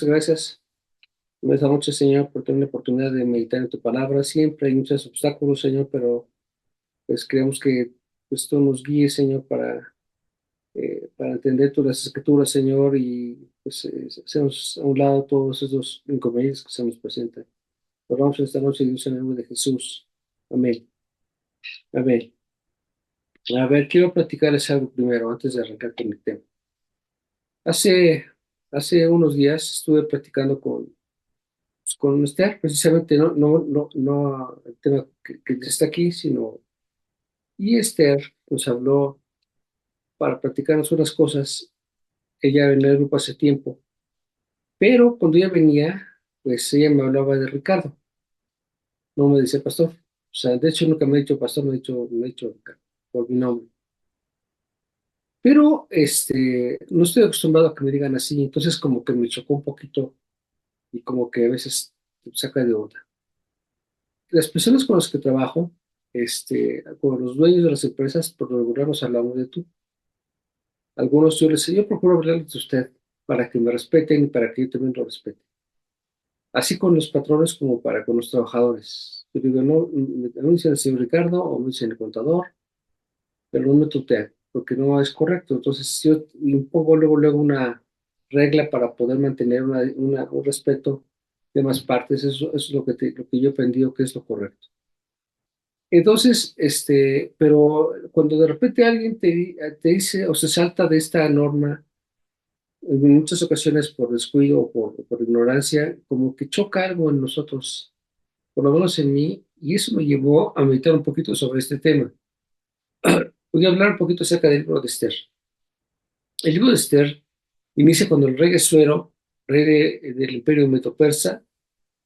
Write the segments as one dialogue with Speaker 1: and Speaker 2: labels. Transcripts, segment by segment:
Speaker 1: Gracias. Me da mucho, Señor, por tener la oportunidad de meditar en tu palabra. Siempre hay muchos obstáculos, Señor, pero pues creemos que pues, tú nos guíes, Señor, para entender todas las escrituras, Señor, y pues hacemos a un lado todos esos inconvenientes que se nos presentan. Oramos esta noche, Dios, en el nombre de Jesús. Amén. Amén. A ver, quiero platicarles algo primero, antes de arrancar con el tema. Hace, hace unos días estuve platicando con Esther, precisamente, no el tema que está aquí, sino, y Esther nos habló para platicarnos unas cosas. Ella venía del grupo hace tiempo, pero cuando ella venía, pues ella me hablaba de Ricardo, no me decía pastor. O sea, de hecho nunca me ha dicho pastor, me ha dicho Ricardo, por mi nombre. Pero no estoy acostumbrado a que me digan así, entonces como que me chocó un poquito y como que a veces te saca de onda. Las personas con las que trabajo, con los dueños de las empresas, por lo regular nos hablamos de tú. Algunos yo procuro hablarles de usted para que me respeten y para que yo también lo respete. Así con los patrones como para con los trabajadores. Yo digo, no me dicen el señor Ricardo o me dicen el contador, pero no me tutean, porque no es correcto. Entonces yo impongo luego una regla para poder mantener un respeto de más partes. Eso es lo que yo he aprendido que es lo correcto. Entonces, pero cuando de repente alguien te dice o se salta de esta norma, en muchas ocasiones por descuido o por ignorancia, como que choca algo en nosotros, por lo menos en mí, y eso me llevó a meditar un poquito sobre este tema. Voy a hablar un poquito acerca del libro de Esther. El libro de Esther inicia cuando el rey Asuero, del imperio medo-persa,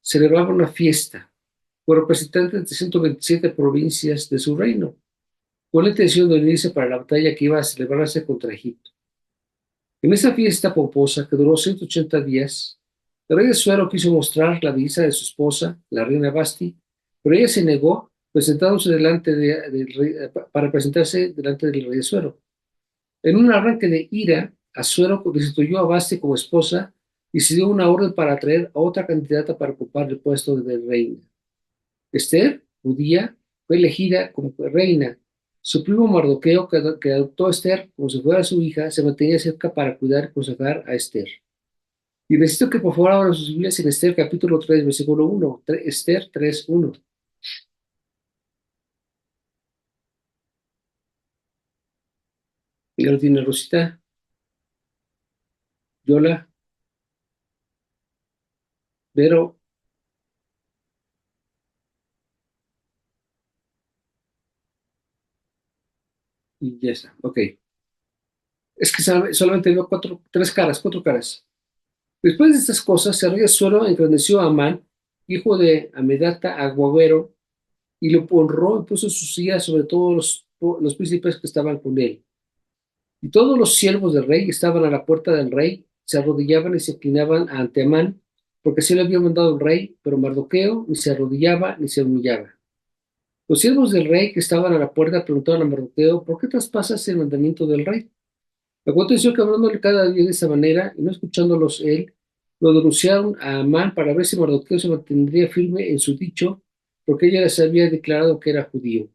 Speaker 1: celebraba una fiesta por representantes de 127 provincias de su reino, con la intención de unirse para la batalla que iba a celebrarse contra Egipto. En esa fiesta pomposa, que duró 180 días, el rey de Suero quiso mostrar la belleza de su esposa, la reina Basti, pero ella se negó, para presentarse delante del rey de Suero. En un arranque de ira, Asuero destituyó a Basti como esposa y se dio una orden para traer a otra candidata para ocupar el puesto de reina. Esther, judía, fue elegida como reina. Su primo Mardoqueo, que adoptó a Esther como si fuera su hija, se mantenía cerca para cuidar y consagrar a Esther. Y necesito que por favor abran sus Biblias en Esther capítulo 3, versículo 1. Esther 3, 1. Y lo tiene Rosita, Yola, Vero, y ya está. Ok. Es que solamente veo cuatro caras. Después de estas cosas, el rey Asuero engrandeció a Amán, hijo de Amedata, Agüero, y lo honró y puso su silla sobre todos los príncipes que estaban con él. Y todos los siervos del rey estaban a la puerta del rey, se arrodillaban y se inclinaban ante Amán, porque así le había mandado el rey, pero Mardoqueo ni se arrodillaba ni se humillaba. Los siervos del rey que estaban a la puerta preguntaron a Mardoqueo, ¿por qué traspasas el mandamiento del rey? Aconteció que hablándole cada día de esa manera, y no escuchándolos él, lo denunciaron a Amán para ver si Mardoqueo se mantendría firme en su dicho, porque ella les había declarado que era judío.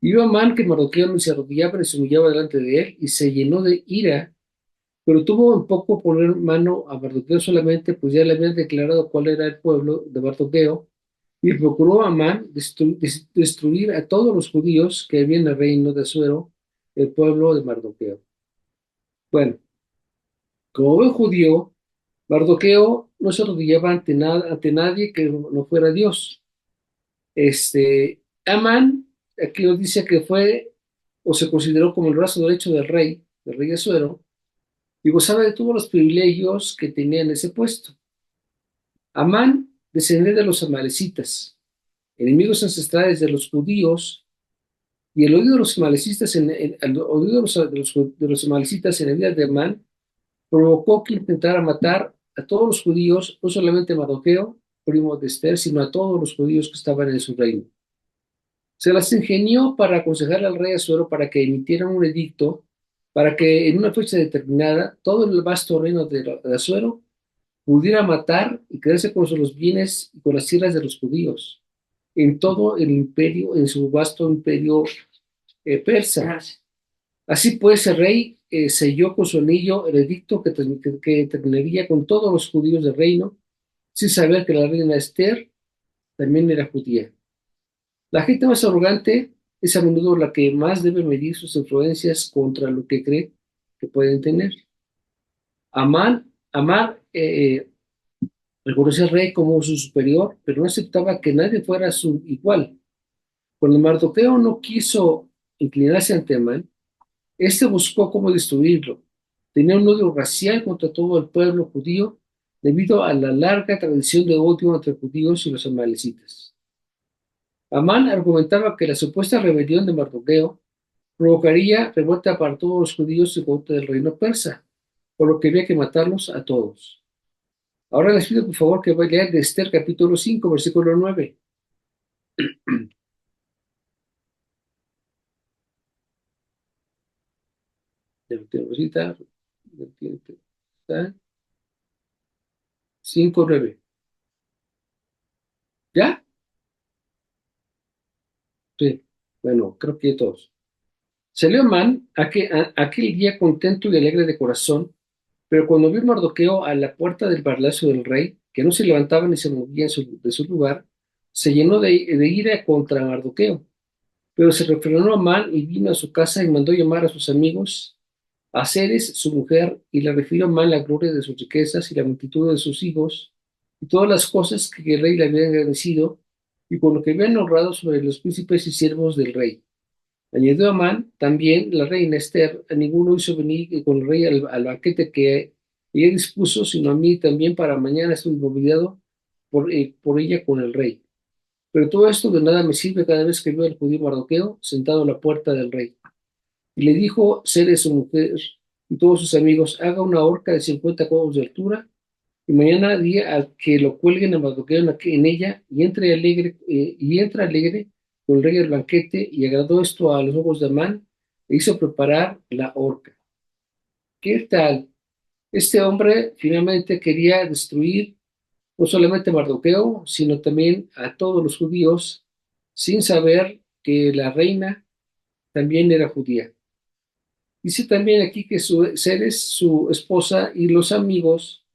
Speaker 1: Y vio Amán que Mardoqueo no se arrodillaba ni se humillaba delante de él, y se llenó de ira, pero tuvo en poco poner mano a Mardoqueo solamente, pues ya le habían declarado cuál era el pueblo de Mardoqueo, y procuró Amán destruir a todos los judíos que había en el reino de Asuero, el pueblo de Mardoqueo. Bueno, como buen judío, Mardoqueo no se arrodillaba ante nadie que no fuera Dios. Amán, aquí nos dice que fue o se consideró como el brazo derecho del rey Asuero, y gozaba de todos los privilegios que tenía en ese puesto. Amán descendía de los amalecitas, enemigos ancestrales de los judíos, y el odio de los amalecitas el odio de los amalecitas en la vida de Amán provocó que intentara matar a todos los judíos, no solamente a Mardoqueo, primo de Esther, sino a todos los judíos que estaban en su reino. Se las ingenió para aconsejar al rey Asuero para que emitiera un edicto para que en una fecha determinada todo el vasto reino de Asuero pudiera matar y quedarse con los bienes y con las tierras de los judíos en todo el imperio, en su vasto imperio persa. Así pues, el rey selló con su anillo el edicto que terminaría con todos los judíos del reino, sin saber que la reina Esther también era judía. La gente más arrogante es a menudo la que más debe medir sus influencias contra lo que cree que pueden tener. Amán reconoció al rey como su superior, pero no aceptaba que nadie fuera su igual. Cuando Mardoqueo no quiso inclinarse ante Amán, este buscó cómo destruirlo. Tenía un odio racial contra todo el pueblo judío debido a la larga tradición de odio entre judíos y los amalecitas. Amán argumentaba que la supuesta rebelión de Mardoqueo provocaría revuelta para todos los judíos en contra del reino persa, por lo que había que matarlos a todos. Ahora les pido por favor que vayan de Esther capítulo 5, versículo 9. Rosita, 5, 9. ¿Ya? Sí. Bueno, creo que todos. Salió Amán aquel día contento y alegre de corazón, pero cuando vio Mardoqueo a la puerta del palacio del rey, que no se levantaba ni se movía de su lugar, se llenó de ira contra Mardoqueo. Pero se refrenó Amán y vino a su casa y mandó llamar a sus amigos, a Ceres, su mujer, y le refirió a Amán la gloria de sus riquezas y la multitud de sus hijos, y todas las cosas que el rey le había agradecido, y por lo que habían honrado sobre los príncipes y siervos del rey. Añadió Amán también la reina Esther: a ninguno hizo venir con el rey al banquete que ella dispuso, sino a mí también para mañana estoy convidado por ella con el rey. Pero todo esto de nada me sirve cada vez que veo al judío Mardoqueo sentado a la puerta del rey. Y le dijo Ceres, su mujer, y todos sus amigos: haga una horca de 50 codos de altura, y mañana día al que lo cuelguen a Mardoqueo en ella, y entra alegre con el rey al banquete, y agradó esto a los ojos de Amán, e hizo preparar la horca. ¿Qué tal? Este hombre finalmente quería destruir no solamente a Mardoqueo, sino también a todos los judíos, sin saber que la reina también era judía. Dice también aquí que Ceres, su esposa, y los amigos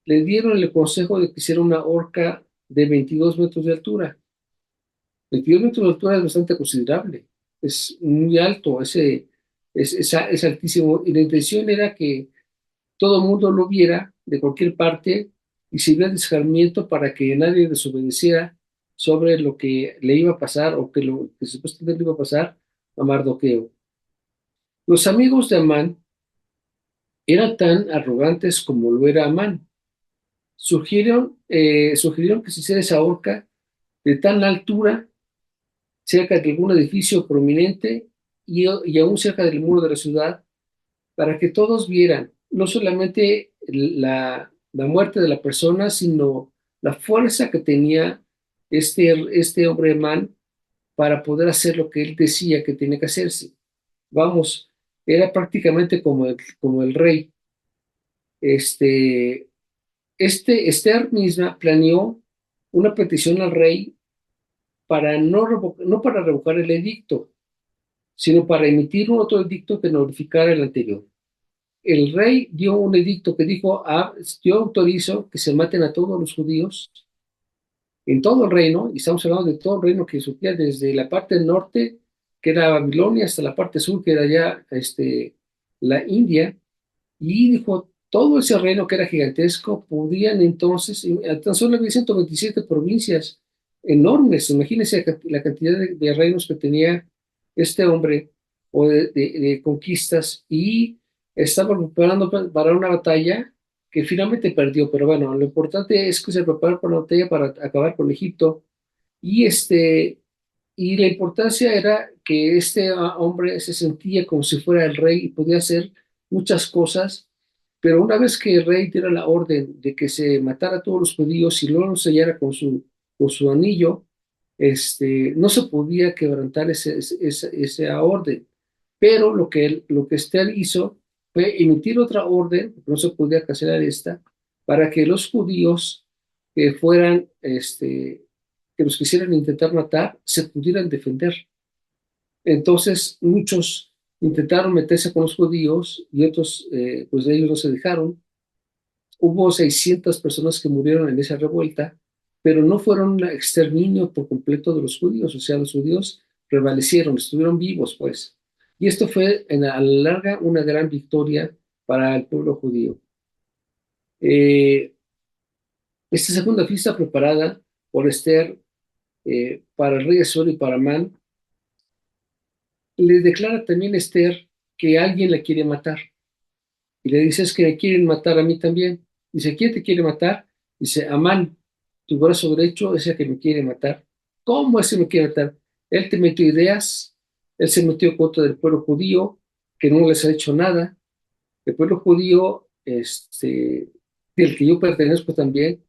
Speaker 1: le dieron el consejo de que hiciera una horca de 22 metros de altura. 22 metros de altura es bastante considerable, es muy alto, es altísimo, y la intención era que todo el mundo lo viera de cualquier parte y sirviera de escarmiento para que nadie desobedeciera sobre lo que le iba a pasar o que lo que supuestamente le iba a pasar a Mardoqueo. Los amigos de Amán eran tan arrogantes como lo era Amán. Sugirieron que se hiciera esa horca de tan altura cerca de algún edificio prominente y aún cerca del muro de la ciudad, para que todos vieran no solamente la muerte de la persona, sino la fuerza que tenía este hombre man para poder hacer lo que él decía que tenía que hacerse. Vamos, era prácticamente como el rey. Este, Esther misma planeó una petición al rey para no para revocar el edicto, sino para emitir un otro edicto que notificara el anterior. El rey dio un edicto que dijo: yo autorizo que se maten a todos los judíos en todo el reino, y estamos hablando de todo el reino que surgía desde la parte norte, que era Babilonia, hasta la parte sur, que era ya la India, y dijo: todo ese reino que era gigantesco, podían entonces, tan solo había 127 provincias enormes. Imagínense la cantidad de reinos que tenía este hombre, o de conquistas, y estaba preparando para una batalla que finalmente perdió. Pero bueno, lo importante es que se preparó para la batalla para acabar con Egipto, y y la importancia era que este hombre se sentía como si fuera el rey y podía hacer muchas cosas, pero una vez que el rey diera la orden de que se matara a todos los judíos y luego lo sellara con su anillo, no se podía quebrantar esa orden. Pero lo que Esther hizo fue emitir otra orden, porque no se podía cancelar esta, para que los judíos que fueran, que los quisieran intentar matar, se pudieran defender. Entonces, muchos intentaron meterse con los judíos y otros, pues de ellos no se dejaron. Hubo 600 personas que murieron en esa revuelta, pero no fueron un exterminio por completo de los judíos, o sea, los judíos prevalecieron, estuvieron vivos, pues. Y esto fue a la larga una gran victoria para el pueblo judío. Eh, Esta segunda fiesta preparada por Esther para el rey Azuero y para Amán, le declara también a Esther que alguien la quiere matar. Y le dice, es que me quieren matar a mí también. Dice, ¿quién te quiere matar? Dice, Amán, tu brazo derecho es el que me quiere matar. ¿Cómo ese me quiere matar? Él te metió ideas, él se metió contra del pueblo judío, que no les ha hecho nada. El pueblo judío, del que yo pertenezco también,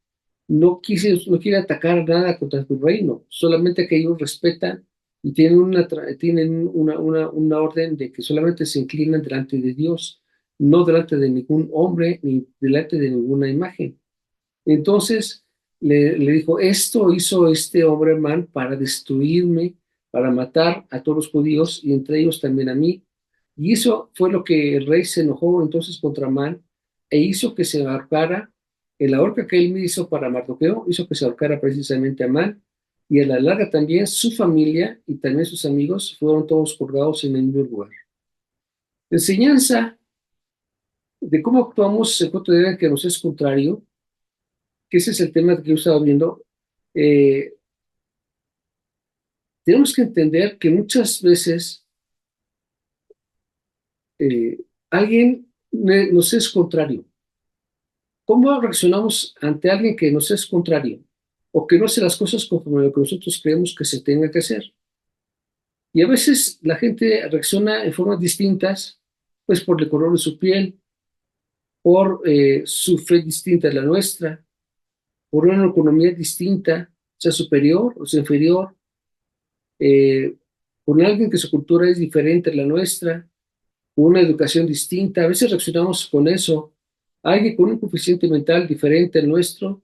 Speaker 1: no quiere atacar nada contra tu reino, solamente que ellos respetan y tienen una orden de que solamente se inclinan delante de Dios, no delante de ningún hombre ni delante de ninguna imagen. Entonces le dijo, esto hizo este hombre man para destruirme, para matar a todos los judíos y entre ellos también a mí. Y eso fue lo que el rey se enojó entonces contra Man e hizo que se ahorcara. En la horca que él me hizo para Mardoqueo, hizo que se ahorcara precisamente a Man. Y a la larga también su familia y también sus amigos fueron todos colgados en el mismo lugar. Enseñanza de cómo actuamos en contra de que nos es contrario, que ese es el tema que yo estaba viendo. eh, Tenemos que entender que muchas veces alguien nos es contrario. ¿Cómo reaccionamos ante alguien que nos es contrario o que no hace las cosas conforme a lo que nosotros creemos que se tenga que hacer? Y a veces la gente reacciona en formas distintas, pues por el color de su piel, por su fe distinta a la nuestra, por una economía distinta, sea superior o sea inferior, eh, con alguien que su cultura es diferente a la nuestra, con una educación distinta. A veces reaccionamos con eso. Alguien con un coeficiente mental diferente al nuestro,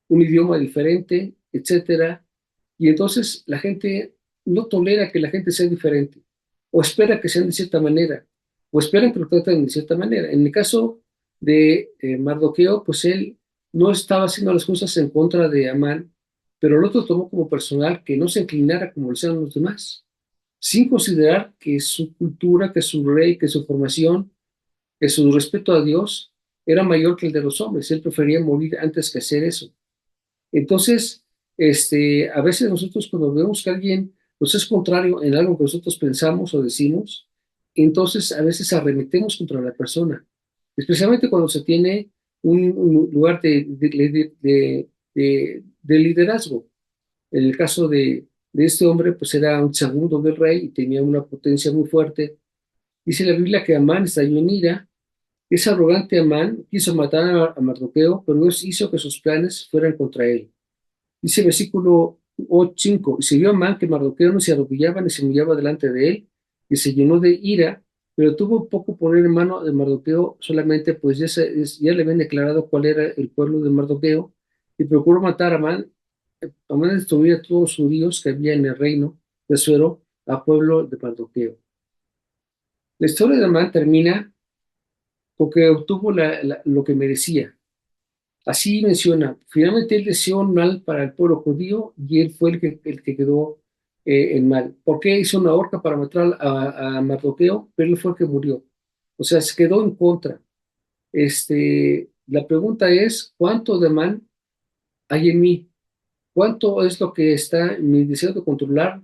Speaker 1: un idioma diferente, etcétera. Y entonces la gente no tolera que la gente sea diferente, o espera que sean de cierta manera, o esperan que lo traten de cierta manera. En el caso de Mardoqueo, pues él no estaba haciendo las cosas en contra de Amán, pero el otro tomó como personal que no se inclinara como lo hacían los demás, sin considerar que su cultura, que su rey, que su formación, que su respeto a Dios era mayor que el de los hombres. Él prefería morir antes que hacer eso. Entonces, a veces nosotros cuando vemos que alguien nos es contrario en algo que nosotros pensamos o decimos, entonces a veces arremetemos contra la persona, especialmente cuando se tiene un lugar de liderazgo. En el caso de este hombre, pues era un segundo del rey y tenía una potencia muy fuerte. Dice la Biblia que Amán estalló en ira. Ese arrogante Amán quiso matar a Mardoqueo, pero Dios hizo que sus planes fueran contra él. Dice el versículo 5, y se vio Amán que Mardoqueo no se arrodillaba ni se humillaba delante de él, y se llenó de ira, pero tuvo poco poder en mano de Mardoqueo, solamente pues ya le habían declarado cuál era el pueblo de Mardoqueo, y procuró matar a Amán. Amán destruía a todos los judíos que había en el reino de Suero, a pueblo de Mardoqueo. La historia de Amán termina con que obtuvo lo que merecía. Así menciona, finalmente él deseó un mal para el pueblo judío y él fue el que quedó en mal. ¿Por qué hizo una horca para matar a Mardoqueo? Pero él fue el que murió. O sea, se quedó en contra. La pregunta es, ¿cuánto de mal hay en mí? ¿Cuánto es lo que está en mi deseo de controlar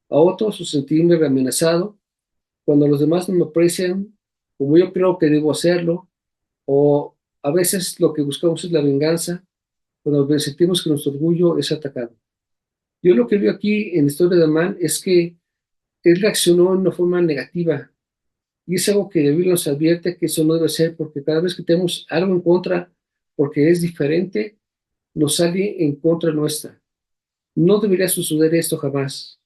Speaker 1: a otros o sentirme amenazado cuando los demás no me aprecian como yo creo que debo hacerlo? O a veces lo que buscamos es la venganza cuando sentimos que nuestro orgullo es atacado. Yo lo que veo aquí en la historia de Amán es que él reaccionó de una forma negativa y es algo que la Biblia nos advierte que eso no debe ser porque cada vez que tenemos algo en contra porque es diferente, nos sale en contra nuestra. No debería suceder esto jamás.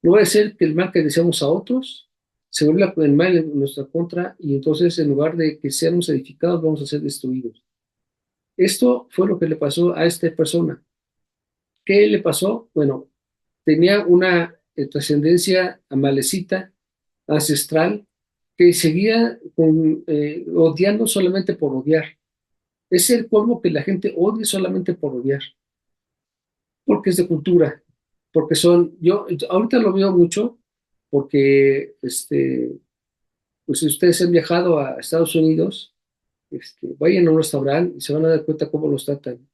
Speaker 1: No va a ser que el mal que deseamos a otros se vuelva el mal en nuestra contra y entonces en lugar de que seamos edificados vamos a ser destruidos. Esto fue lo que le pasó a esta persona. ¿Qué le pasó? Bueno, tenía una trascendencia amalecita, ancestral, que seguía odiando solamente por odiar. Es el colmo que la gente odie solamente por odiar, porque es de cultura, porque yo ahorita lo veo mucho, porque pues si ustedes han viajado a Estados Unidos, vayan a un restaurante y se van a dar cuenta cómo los tratan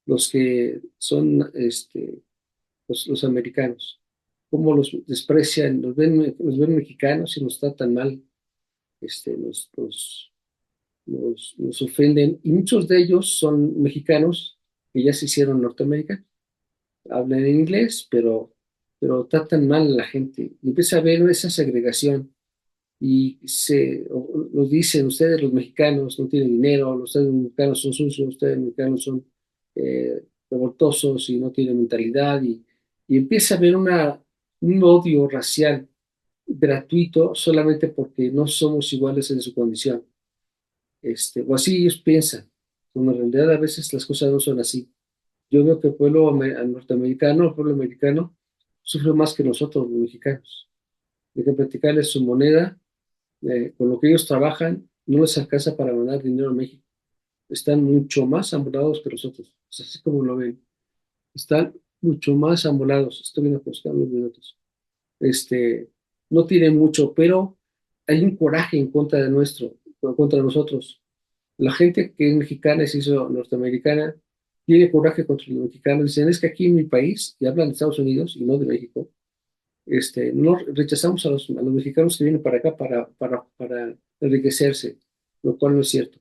Speaker 1: los que son los americanos, cómo los desprecian, los ven mexicanos y nos tratan mal, nos ofenden, y muchos de ellos son mexicanos que ya se hicieron norteamericanos, hablan en inglés, pero tratan mal a la gente, y empieza a haber esa segregación, y nos dicen, ustedes los mexicanos no tienen dinero, ustedes los mexicanos son sucios, ustedes los mexicanos son revoltosos y no tienen mentalidad, y empieza a haber un odio racial gratuito solamente porque no somos iguales en su condición. O así ellos piensan, cuando en realidad a veces las cosas no son así. Yo veo que el pueblo norteamericano, el pueblo americano, sufre más que nosotros los mexicanos. Hay que practicarles su moneda, con lo que ellos trabajan, no les alcanza para ganar dinero en México. Están mucho más amolados que nosotros. Es así como lo ven. Están mucho más amolados. Estoy viendo que están unos minutos. Este, no tienen mucho, pero hay un coraje en contra contra nosotros. La gente que es mexicana y se hizo norteamericana tiene coraje contra los mexicanos. Dicen, es que aquí en mi país, y hablan de Estados Unidos y no de México, no rechazamos a los mexicanos que vienen para acá para enriquecerse, lo cual no es cierto.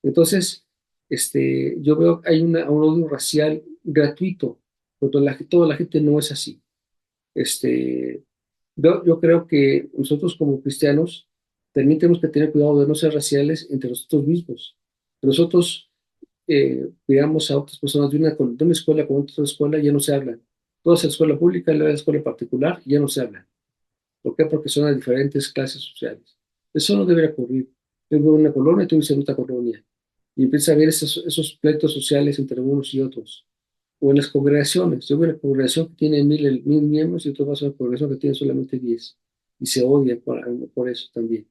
Speaker 1: Entonces, yo veo que hay un odio racial gratuito, pero toda la gente no es así. Este, yo creo que nosotros como cristianos también tenemos que tener cuidado de no ser raciales entre nosotros mismos. Nosotros veamos a otras personas de una escuela con otra escuela, ya no se hablan. Todas en la escuela pública, la escuela particular, ya no se hablan. ¿Por qué? Porque son de diferentes clases sociales. Eso no debería ocurrir. Yo vivo en una colonia, tú vives en otra colonia. Y empieza a haber esos pleitos sociales entre unos y otros. O en las congregaciones. Yo veo una congregación que tiene mil miembros y otro vas a una congregación que tiene solamente 10. Y se odian por eso también.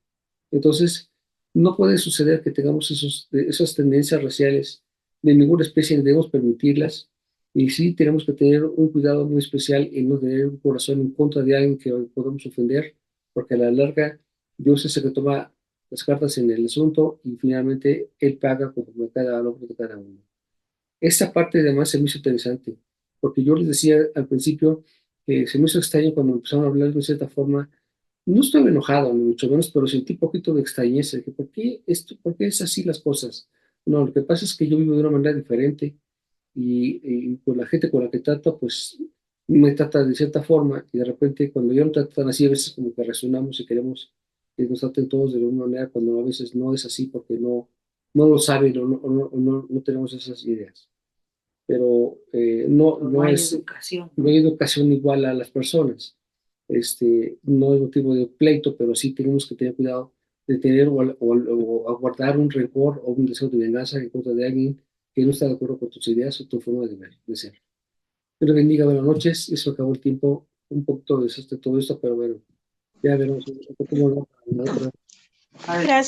Speaker 1: Entonces, no puede suceder que tengamos esas tendencias raciales de ninguna especie, ni debemos permitirlas. Y sí tenemos que tener un cuidado muy especial en no tener un corazón en contra de alguien que podemos ofender, porque a la larga Dios es el que toma las cartas en el asunto y finalmente Él paga conforme a cada hombre de cada uno. Esta parte además se me hizo interesante, porque yo les decía al principio que se me hizo extraño cuando empezaron a hablar de cierta forma. No estoy enojado, ni mucho menos, pero sentí un poquito de extrañeza, de que ¿por qué es así las cosas? No, lo que pasa es que yo vivo de una manera diferente y con la gente con la que trato, pues me trata de cierta forma y de repente cuando yo no trato tan así, a veces como que resonamos y queremos que nos traten todos de la misma manera, cuando a veces no es así porque no lo saben o no tenemos esas ideas. Pero
Speaker 2: No hay educación,
Speaker 1: no
Speaker 2: ¿no?
Speaker 1: hay educación igual a las personas. No es motivo de pleito, pero sí tenemos que tener cuidado de tener o guardar un rencor o un deseo de venganza en contra de alguien que no está de acuerdo con tus ideas o tu forma de ver, de ser. Dios le bendiga, buenas noches. Eso acabó el tiempo, un poquito de todo esto, pero bueno, ya veremos un poco cómo va para la otra.
Speaker 2: Gracias.